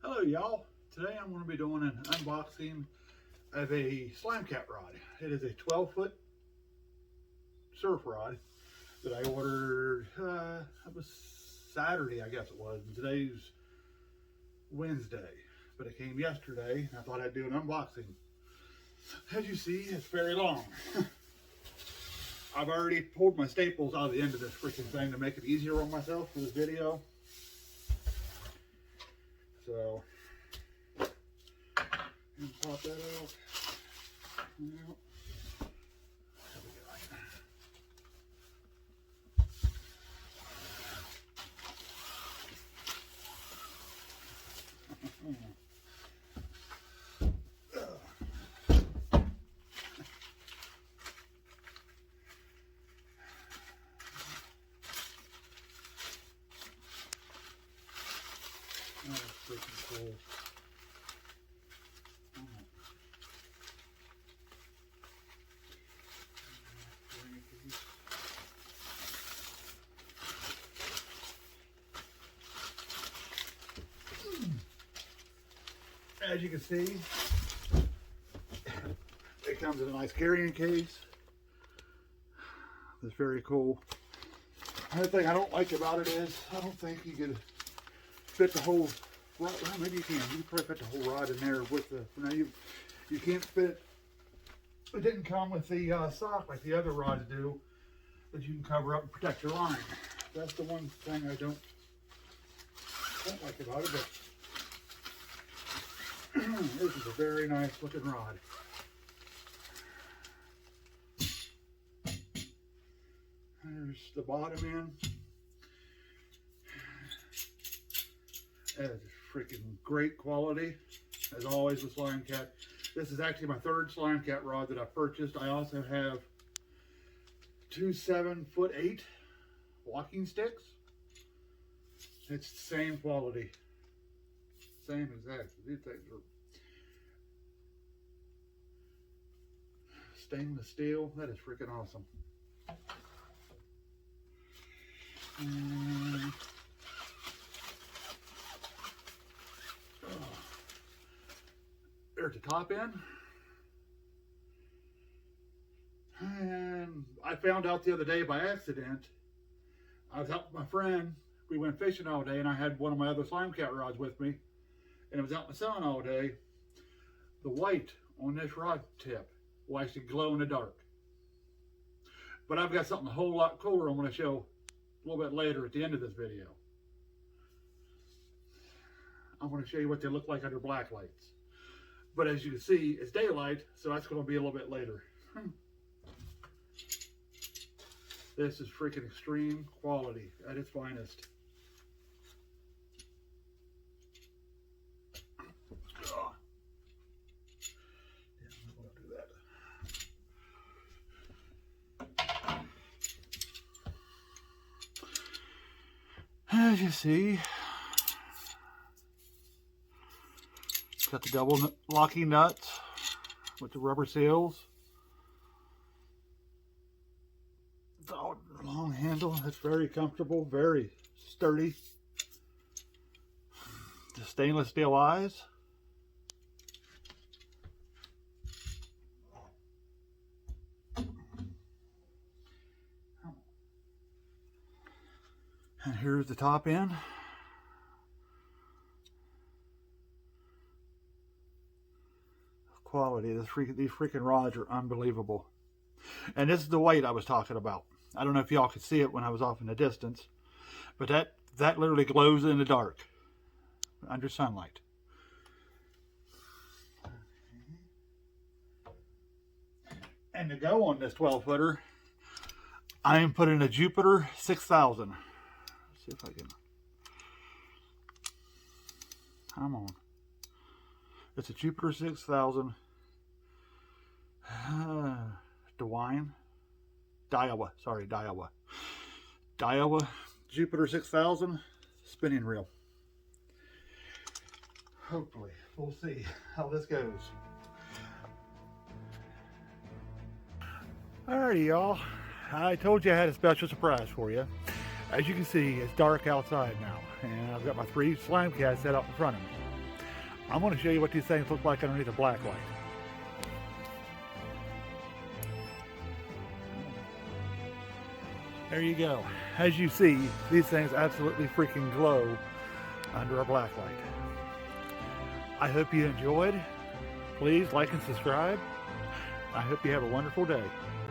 Hello y'all, today I'm going to be doing an unboxing of a Slimecat rod. It is a 12-foot surf rod that I ordered, it was Saturday I guess it was, and today's Wednesday, but it came yesterday and I thought I'd do an unboxing. As you see, it's very long. I've already pulled my staples out of the end of this freaking thing to make it easier on myself for this video. So, and pop that out. Yep. There we go. That's freaking cool. As you can see, it comes in a nice carrying case. It's very cool. Another thing I don't like about it is I don't think you could fit the whole rod. Well, maybe you can. You can probably fit the whole rod in there with the. Now you can't fit. It didn't come with the sock like the other rods do, that you can cover up and protect your line. That's the one thing I don't like about it. But this is a very nice looking rod. There's the bottom end. That is freaking great quality, as always with Slimecat. This is actually my third Slimecat rod that I purchased. I also have two 7'8" walking sticks. It's the same quality. Same exact. These things are stainless steel. That is freaking awesome. And there's the top end. And I found out the other day by accident. I was out with my friend. We went fishing all day, and I had one of my other Slimecat rods with me. And I was out in the sun all day. The white on this rod tip will actually glow in the dark. But I've got something a whole lot cooler I'm going to show a little bit later at the end of this video. I'm going to show you what they look like under black lights. But as you can see, it's daylight, so that's going to be a little bit later. This is freaking extreme quality at its finest. As you see, got the double locking nuts with the rubber seals. The long handle, it's very comfortable, very sturdy. The stainless steel eyes. And here's the top end. Quality, these freaking rods are unbelievable. And this is the white I was talking about. I don't know if y'all could see it when I was off in the distance, but that literally glows in the dark under sunlight. And to go on this 12-footer, I am putting a Jupiter 6000. See if I can. Come on. It's a Jupiter 6000. Daiwa Jupiter 6000 spinning reel. Hopefully, we'll see how this goes. Alrighty, y'all. I told you I had a special surprise for you. As you can see, it's dark outside now, and I've got my 3 Slimecats set up in front of me. I'm going to show you what these things look like underneath a black light. There you go. As you see, these things absolutely freaking glow under a black light. I hope you enjoyed. Please like and subscribe. I hope you have a wonderful day.